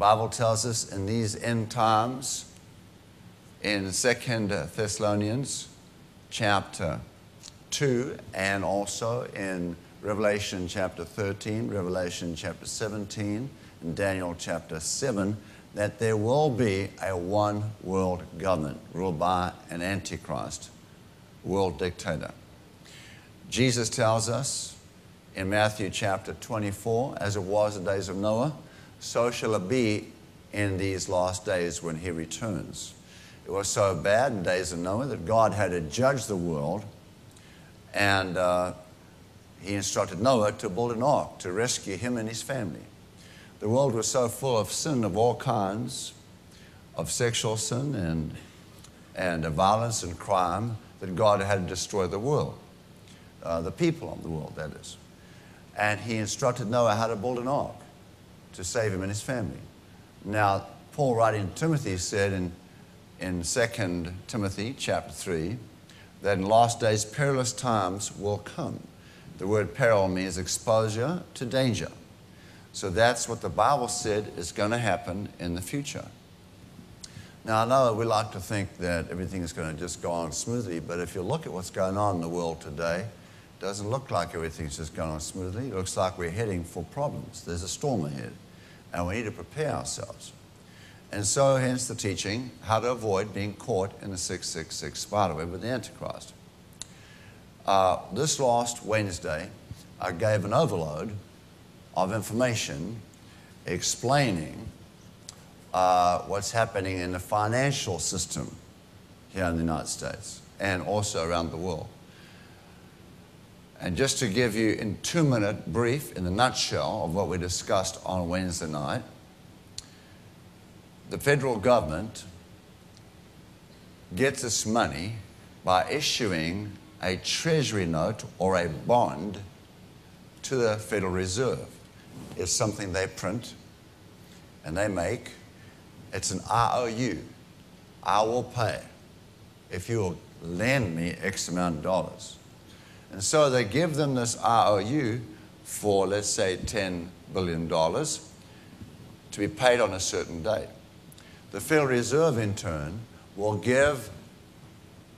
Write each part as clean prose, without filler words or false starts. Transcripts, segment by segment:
Bible tells us in these end times, in 2 Thessalonians chapter 2, and also in Revelation chapter 13, Revelation chapter 17, and Daniel chapter 7, that there will be a one world government ruled by an antichrist, world dictator. Jesus tells us in Matthew chapter 24, as it was in the days of Noah, so shall it be in these last days when he returns. It was so bad in the days of Noah that God had to judge the world, and he instructed Noah to build an ark to rescue him and his family. The world was so full of sin of all kinds, of sexual sin and violence and crime, that God had to destroy the world, the people of the world, that is. And he instructed Noah how to build an ark to save him and his family. Now, Paul, writing to Timothy, said in 2 Timothy chapter 3, that in last days perilous times will come. The word peril means exposure to danger. So that's what the Bible said is going to happen in the future. Now, I know we like to think that everything is going to just go on smoothly, but if you look at what's going on in the world today, it doesn't look like everything's just going on smoothly. It looks like we're heading for problems. There's a storm ahead, and we need to prepare ourselves. And so, hence the teaching, how to avoid being caught in the 666 spiderweb with the Antichrist. This last Wednesday, I gave an overload of information explaining what's happening in the financial system here in the United States and also around the world. And just to give you in 2-minute brief, in the nutshell of what we discussed on Wednesday night, the federal government gets its money by issuing a treasury note or a bond to the Federal Reserve. It's something they print and they make. It's an IOU. I will pay if you will lend me X amount of dollars. And so they give them this IOU for, let's say, $10 billion to be paid on a certain date. The Federal Reserve, in turn, will give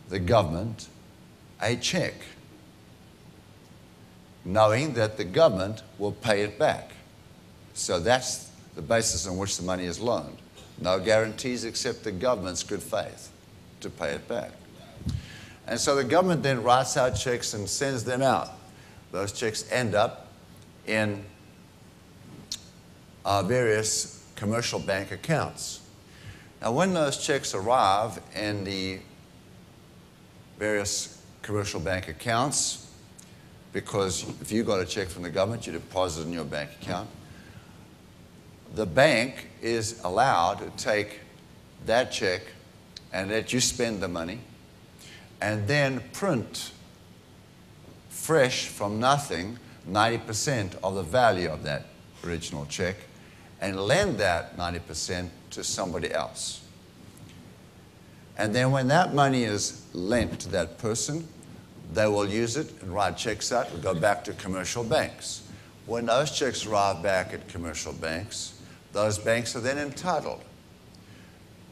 the government a check, knowing that the government will pay it back. So that's the basis on which the money is loaned. No guarantees except the government's good faith to pay it back. And so the government then writes out checks and sends them out. Those checks end up in various commercial bank accounts. Now, when those checks arrive in the various commercial bank accounts, because if you got a check from the government, you deposit it in your bank account, the bank is allowed to take that check and let you spend the money and then print fresh from nothing 90% of the value of that original check and lend that 90% to somebody else. And then when that money is lent to that person, they will use it and write checks out and go back to commercial banks. When those checks arrive back at commercial banks, those banks are then entitled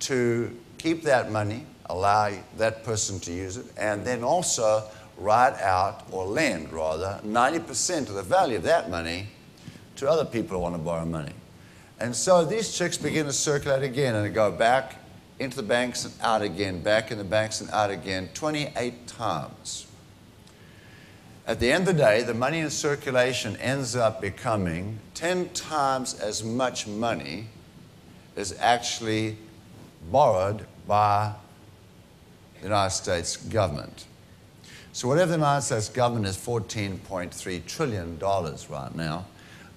to keep that money, allow that person to use it, and then also write out, or lend rather, 90% of the value of that money to other people who want to borrow money. And so these checks begin to circulate again and go back into the banks and out again, back in the banks and out again, 28 times. At the end of the day, the money in circulation ends up becoming 10 times as much money as actually borrowed by the United States government. So whatever the United States government is $14.3 trillion right now,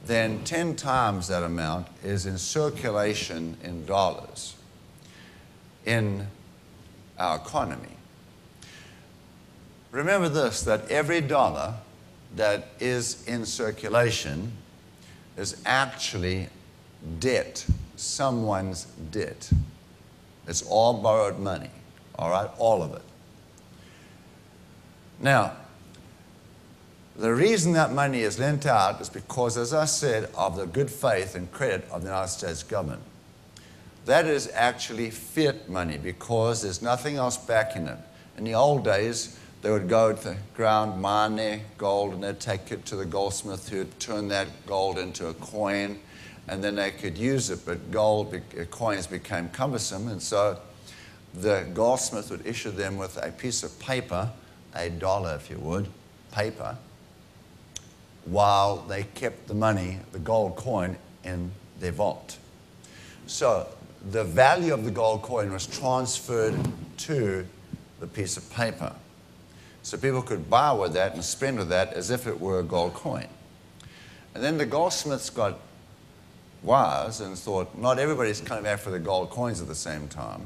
then 10 times that amount is in circulation in dollars in our economy. Remember this, that every dollar that is in circulation is actually debt, someone's debt. It's all borrowed money, all right, all of it. Now, the reason that money is lent out is because, as I said, of the good faith and credit of the United States government. that is actually fiat money because there's nothing else backing it. In the old days, they would go to the ground, mine their gold, and they'd take it to the goldsmith who would turn that gold into a coin, and then they could use it, but coins became cumbersome, and so the goldsmith would issue them with a piece of paper, $1 if you would, paper, while they kept the money, the gold coin, in their vault. So the value of the gold coin was transferred to the piece of paper. So people could buy with that and spend with that as if it were a gold coin. And then the goldsmiths got wise and thought, not everybody's coming back for the gold coins at the same time.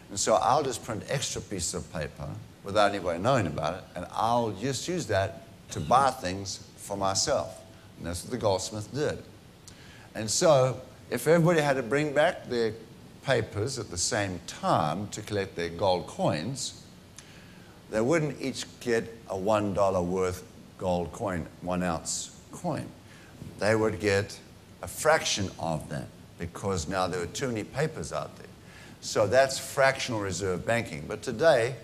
And so I'll just print extra pieces of paper without anybody knowing about it, and I'll just use that to buy things for myself. And that's what the goldsmith did. And so if everybody had to bring back their papers at the same time to collect their gold coins, they wouldn't each get a $1 worth gold coin, 1 ounce coin. They would get a fraction of that because now there were too many papers out there. So that's fractional reserve banking. But today,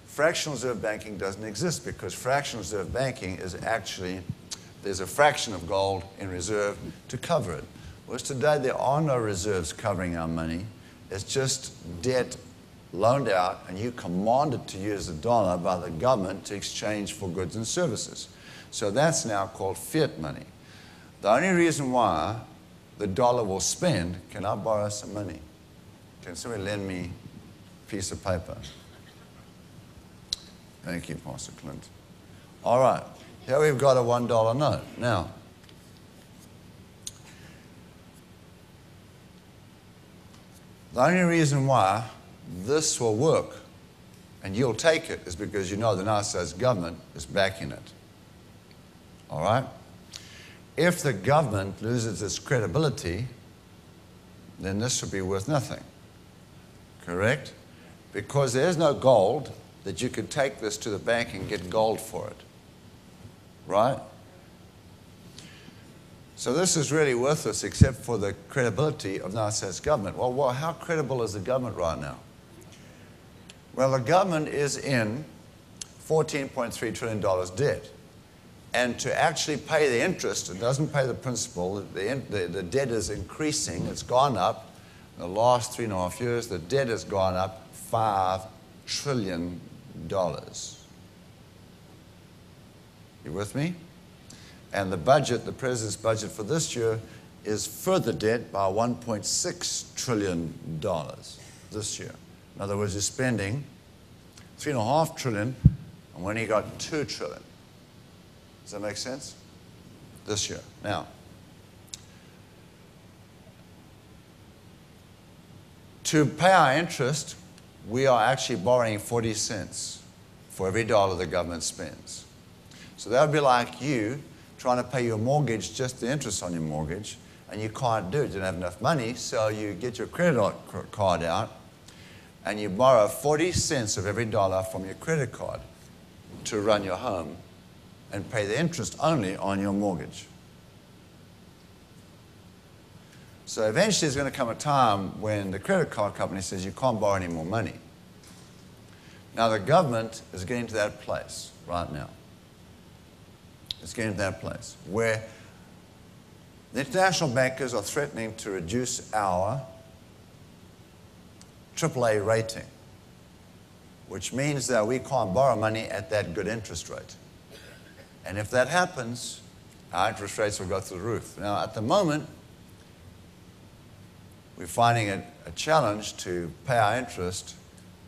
fractional reserve banking doesn't exist because fractional reserve banking is actually, there's a fraction of gold in reserve to cover it. Whereas today there are no reserves covering our money. It's just debt loaned out, and you commanded to use the dollar by the government to exchange for goods and services. So that's now called fiat money. The only reason why the dollar will spend, can I borrow some money? Can somebody lend me a piece of paper? Thank you, Pastor Clint. All right, here we've got a $1 note. Now, the only reason why this will work and you'll take it is because you know the United States government is backing it. All right? If the government loses its credibility, then this will be worth nothing. Correct? Because there's no gold that you could take this to the bank and get gold for it. Right? So this is really worthless except for the credibility of the United States government. Well, how credible is the government right now? Well, the government is in $14.3 trillion debt. And to actually pay the interest, it doesn't pay the principal, the debt is increasing, it's gone up. In the last 3.5 years, the debt has gone up $5 trillion. You with me? And the budget, the president's budget for this year is further debt by $1.6 trillion this year. In other words, he's spending $3.5 trillion and when he got $2 trillion. Does that make sense? This year. Now, to pay our interest, we are actually borrowing 40 cents for every dollar the government spends. So that would be like you trying to pay your mortgage, just the interest on your mortgage, and you can't do it. You don't have enough money, so you get your credit card out and you borrow 40 cents of every dollar from your credit card to run your home and pay the interest only on your mortgage. So eventually there's going to come a time when the credit card company says you can't borrow any more money. Now the government is getting to that place right now. It's getting to that place where the international bankers are threatening to reduce our AAA rating, which means that we can't borrow money at that good interest rate. And if that happens, our interest rates will go through the roof. Now, at the moment, we're finding it a challenge to pay our interest,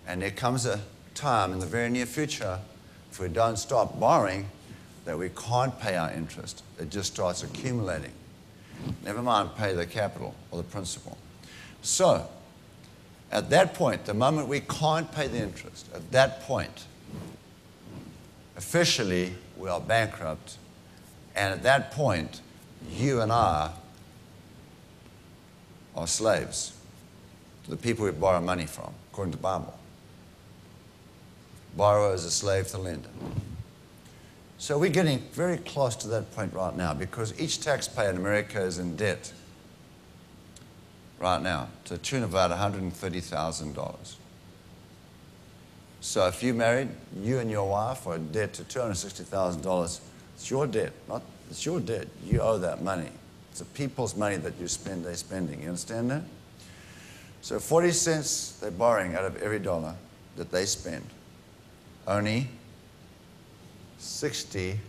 and there comes a time in the very near future, if we don't stop borrowing, that we can't pay our interest. It just starts accumulating. Never mind pay the capital or the principal. So, at that point, the moment we can't pay the interest, at that point, officially we are bankrupt, and at that point, you and I are slaves to the people we borrow money from, according to the Bible. Borrower is a slave to the lender. So we're getting very close to that point right now because each taxpayer in America is in debt right now to the tune of about $130,000. So if you married, you and your wife are in debt to $260,000. It's your debt, it's your debt. You owe that money. It's the people's money that you spend, they're spending. You understand that? So 40 cents they're borrowing out of every dollar that they spend. Only 60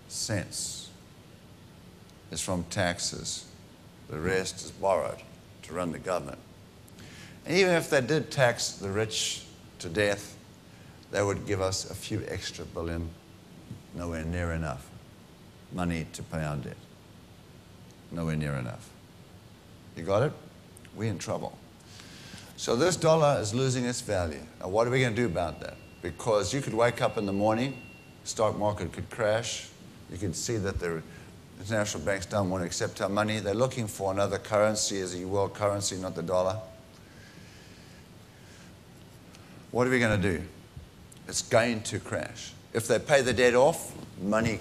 cents is from taxes. The rest is borrowed to run the government. And even if they did tax the rich to death, they would give us a few extra billion, nowhere near enough money to pay our debt. Nowhere near enough. You got it? We're in trouble. So this dollar is losing its value. Now what are we going to do about that? Because you could wake up in the morning, stock market could crash, you could see that the international banks don't want to accept our money. They're looking for another currency as a world currency, not the dollar. What are we going to do? It's going to crash. If they pay the debt off, money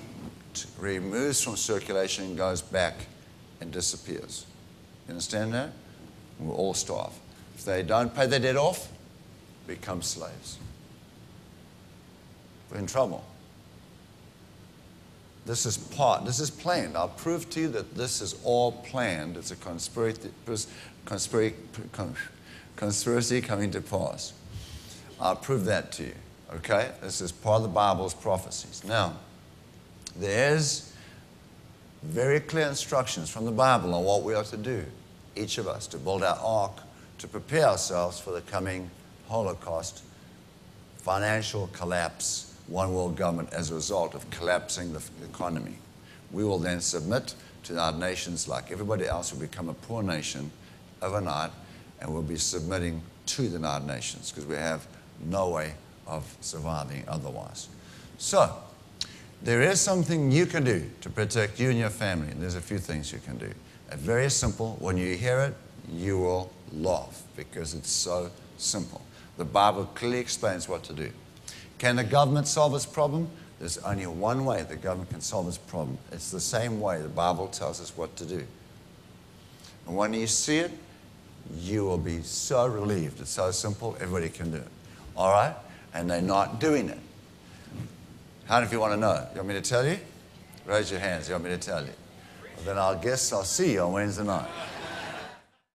removes from circulation, goes back and disappears. You understand that? We'll all starve. If they don't pay their debt off, become slaves. We're in trouble. This is planned. I'll prove to you that this is all planned. It's a conspiracy coming to pass. I'll prove that to you, okay? This is part of the Bible's prophecies. Now, there's very clear instructions from the Bible on what we are to do, each of us, to build our ark, to prepare ourselves for the coming Holocaust, financial collapse, one world government as a result of collapsing the economy. We will then submit to our nations like everybody else. Will become a poor nation overnight, and we'll be submitting to the United Nations because we have no way of surviving otherwise. So, there is something you can do to protect you and your family. And there's a few things you can do. Very simple. When you hear it, you will laugh because it's so simple. The Bible clearly explains what to do. Can the government solve its problem? There's only one way the government can solve its problem. It's the same way the Bible tells us what to do. And when you see it, you will be so relieved. It's so simple, everybody can do it. All right? And they're not doing it. How many of you want to know? You want me to tell you? Raise your hands. You want me to tell you? Well, then I guess I'll see you on Wednesday night.